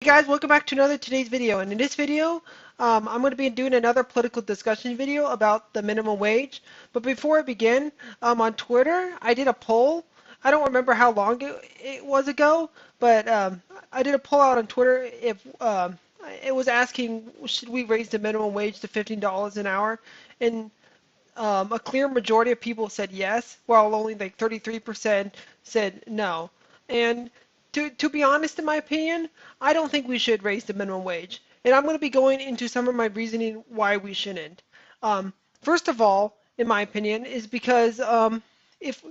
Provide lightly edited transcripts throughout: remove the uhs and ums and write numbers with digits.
Guys, welcome back to today's video. And in this video, I'm going to be doing another political discussion video about the minimum wage. But before I begin, on Twitter, I did a poll. I don't remember how long it was ago, but I did a poll out on Twitter if it was asking, should we raise the minimum wage to $15 an hour? And a clear majority of people said yes, while only like 33% said no. And to be honest, in my opinion, I don't think we should raise the minimum wage. And I'm going to be going into some of my reasoning why we shouldn't. First of all, in my opinion, is because if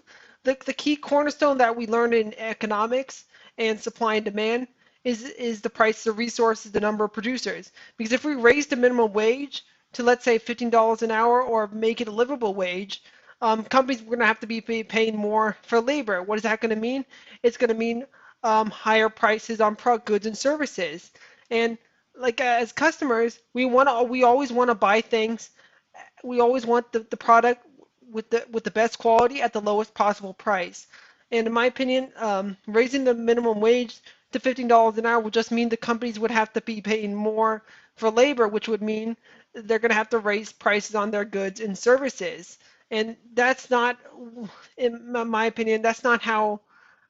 the key cornerstone that we learned in economics and supply and demand is the price of resources, the number of producers. Because if we raise the minimum wage to, let's say, $15 an hour or make it a livable wage, companies are going to have to be paying more for labor. What is that going to mean? It's going to mean higher prices on goods and services. And like as customers, we always want to buy things. We always want the product with the best quality at the lowest possible price. And in my opinion, raising the minimum wage to $15 an hour would just mean the companies would have to be paying more for labor, which would mean they're going to have to raise prices on their goods and services. And that's not, in my opinion, that's not how.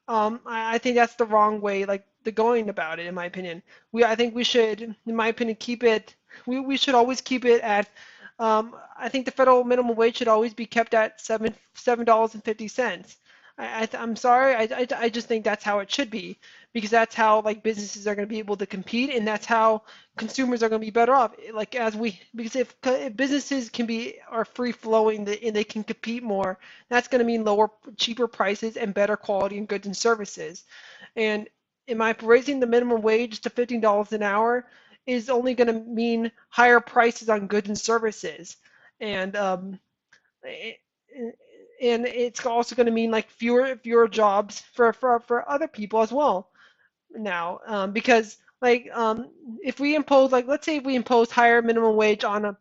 I think that's the wrong way, like the going about it. In my opinion, I think we should, in my opinion, keep it. We should always keep it at. I think the federal minimum wage should always be kept at $7.50. I'm sorry, I just think that's how it should be, because that's how like businesses are going to be able to compete, and that's how consumers are going to be better off. Like because if businesses are free flowing and they can compete more, that's going to mean cheaper prices and better quality in goods and services. And raising the minimum wage to $15 an hour is only going to mean higher prices on goods and services, and and it's also going to mean like fewer jobs for other people as well now, because like if we impose, like, let's say if we impose higher minimum wage on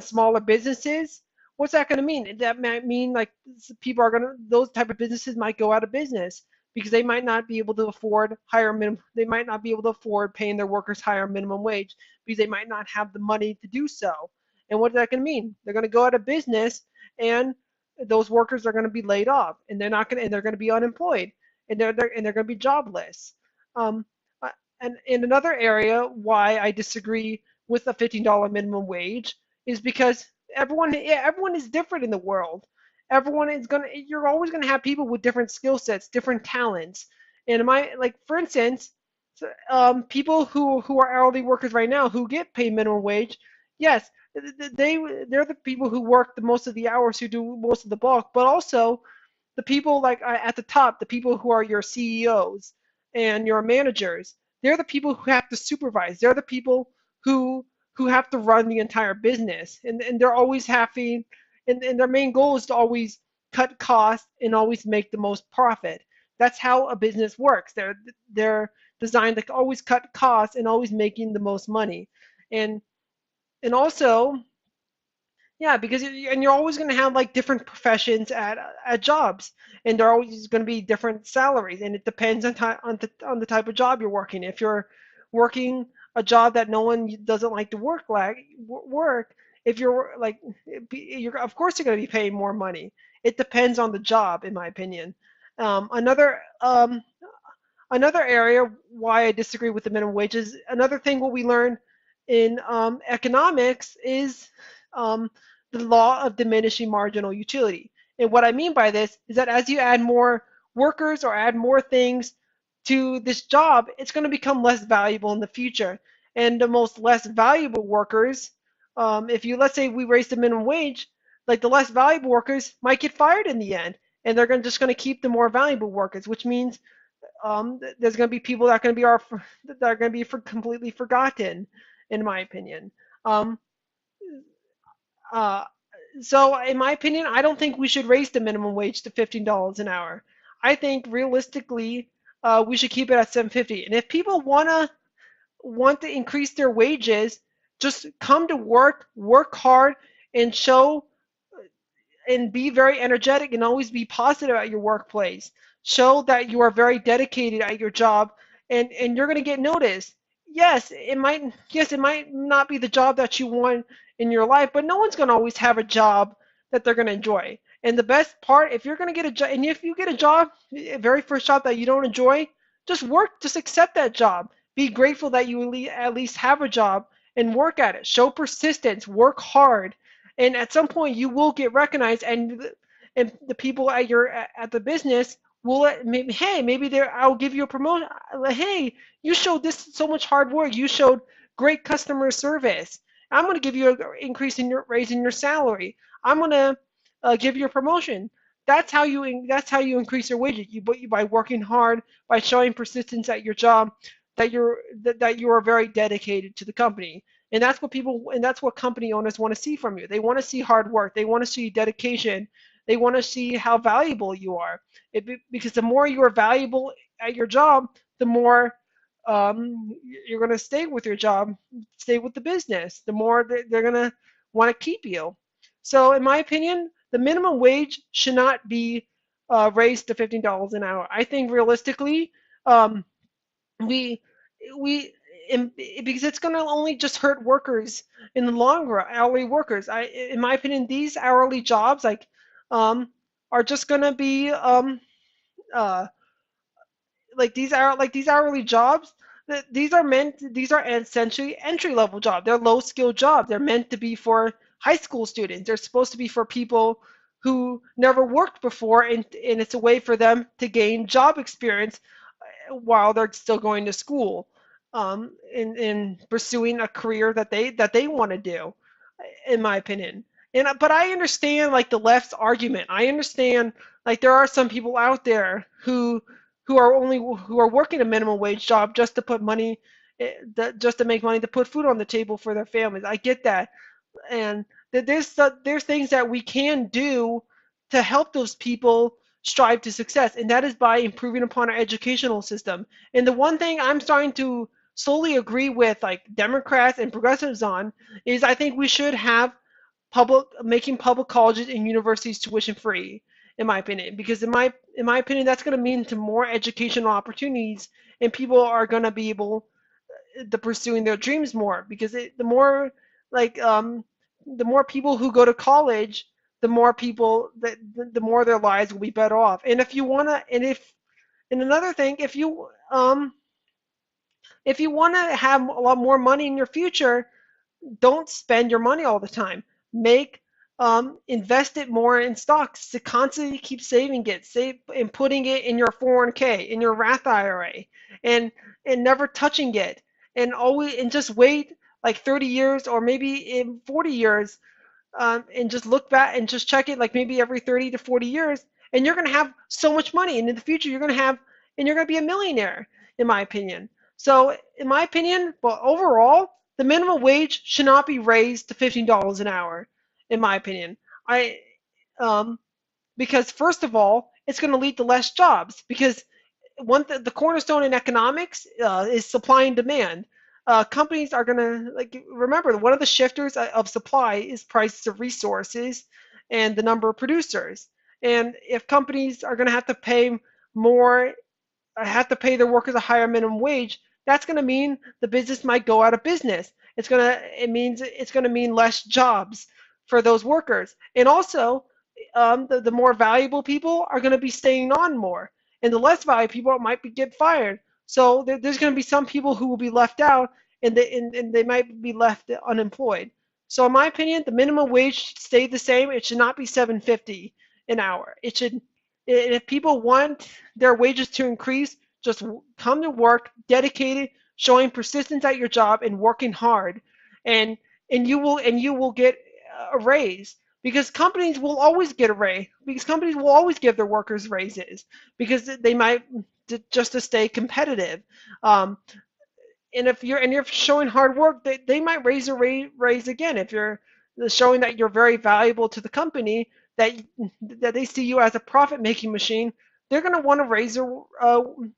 smaller businesses, what's that going to mean? That might mean like those type of businesses might go out of business because they might not be able to afford they might not be able to afford paying their workers higher minimum wage because they might not have the money to do so. And what is that going to mean? They're going to go out of business, and those workers are going to be laid off, and they're going to be unemployed, and they're going to be jobless. Um, and another area why I disagree with a $15 minimum wage is because everyone is different in the world. You're always gonna have people with different skill sets, different talents. And for instance, people who are hourly workers right now who get paid minimum wage, yes, they're the people who work the most of the hours, who do most of the bulk, but also the people like at the top, the people who are your CEOs and your managers, they're the people who have to supervise. They're the people who have to run the entire business, and they're always having, and their main goal is to always cut costs and always make the most profit. That's how a business works. They're designed to always cut costs and always making the most money, and and also, yeah, because you're always going to have like different professions at jobs, and there are always going to be different salaries, and it depends on the type of job you're working. If you're working a job that no one doesn't like to work, if you're like, you're of course you're going to be paying more money. It depends on the job, in my opinion. Another area why I disagree with the minimum wage is another thing what we learn in economics is um, the law of diminishing marginal utility. And what I mean by this is that as you add more workers or add more things to this job, it's going to become less valuable in the future. And the most less valuable workers, if you, let's say we raise the minimum wage, like the less valuable workers might get fired in the end, and just going to keep the more valuable workers, which means there's going to be people that are going to be completely forgotten, in my opinion. Um, uh, so, in my opinion, I don't think we should raise the minimum wage to $15 an hour. I think realistically, we should keep it at 7.50. And if people want to increase their wages, just come to work hard, and show and be very energetic and always be positive at your workplace. Show that you are very dedicated at your job, and you're going to get noticed. yes, it might not be the job that you want in your life, but no one's going to always have a job that they're going to enjoy. And the best part, if you're going to get a job, and if you get a job, a very first job that you don't enjoy, just work, just accept that job. Be grateful that you at least have a job and work at it. Show persistence, work hard, and at some point you will get recognized, and the people at at the business will maybe, hey, maybe there I'll give you a promotion. Hey, you showed this so much hard work. You showed great customer service. I'm going to give you an increase in your raise in your salary. I'm going to give you a promotion. That's how you increase your wages. You by working hard, by showing persistence at your job, that you are very dedicated to the company. And that's what company owners want to see from you. They want to see hard work. They want to see dedication. They want to see how valuable you are. Because the more you are valuable at your job, the more you're going to stay with your job, stay with the business, the more they're going to want to keep you. So, in my opinion, the minimum wage should not be raised to $15 an hour. I think realistically, um, we we because it's going to only just hurt workers in the long run, hourly workers. In my opinion, these hourly jobs um, are just going to be uh, these hourly jobs. These are essentially entry level jobs. They're low skill jobs. They're meant to be for high school students. They're supposed to be for people who never worked before, and it's a way for them to gain job experience while they're still going to school, in pursuing a career that they want to do, in my opinion. And but I understand like the left's argument. I understand like there are some people out there who are working a minimum wage job just to put money, just to make money to put food on the table for their families. I get that, and there's things that we can do to help those people strive to success, and that is by improving upon our educational system. And the one thing I'm starting to slowly agree with like Democrats and progressives on is I think we should have making public colleges and universities tuition free, in my opinion, because in my opinion that's going to mean to more educational opportunities, and people are going to be able to pursuing their dreams more, because like um the more people who go to college, the more their lives will be better off. And if you want to and if and another thing, if you want to have a lot more money in your future, don't spend your money all the time. Make Invest it more in stocks to constantly keep saving it, save and putting it in your 401k, in your Roth IRA, and never touching it, and just wait like 30 years or maybe in 40 years, and just look back and just check it like maybe every 30 to 40 years, and you're going to have so much money, and in the future you're going to be a millionaire, in my opinion. So in my opinion, but overall, the minimum wage should not be raised to $15 an hour, in my opinion. I um, Because first of all, it's going to lead to less jobs, because the cornerstone in economics is supply and demand. Companies are going to like remember one of the shifters of supply is prices of resources and the number of producers. And if companies are going to have to pay more, have to pay their workers a higher minimum wage, that's going to mean the business might go out of business. It's going to mean less jobs for those workers, and also the more valuable people are going to be staying on more, and the less valuable people might get fired. So there's going to be some people who will be left out, and they might be left unemployed. So in my opinion, the minimum wage should stay the same. It should not be 7.50 an hour. It should. If people want their wages to increase, just come to work, dedicated, showing persistence at your job and working hard, and you will get a raise, because companies will always get a raise, because companies will always give their workers raises, because they might just to stay competitive. Um, and if you're showing hard work, they might raise again if you're showing that you're very valuable to the company, that they see you as a profit making machine. They're going to want to raise their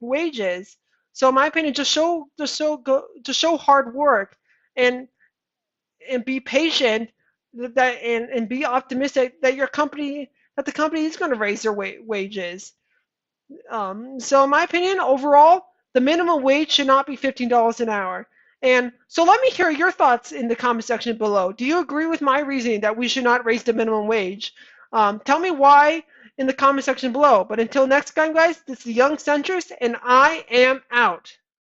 wages. So in my opinion, just show hard work, and be patient, and be optimistic that the company is going to raise their wages. So in my opinion, overall, the minimum wage should not be $15 an hour. And so let me hear your thoughts in the comment section below. Do you agree with my reasoning that we should not raise the minimum wage? Tell me why in the comment section below. But until next time, guys, this is the Young Centrist, and I am out.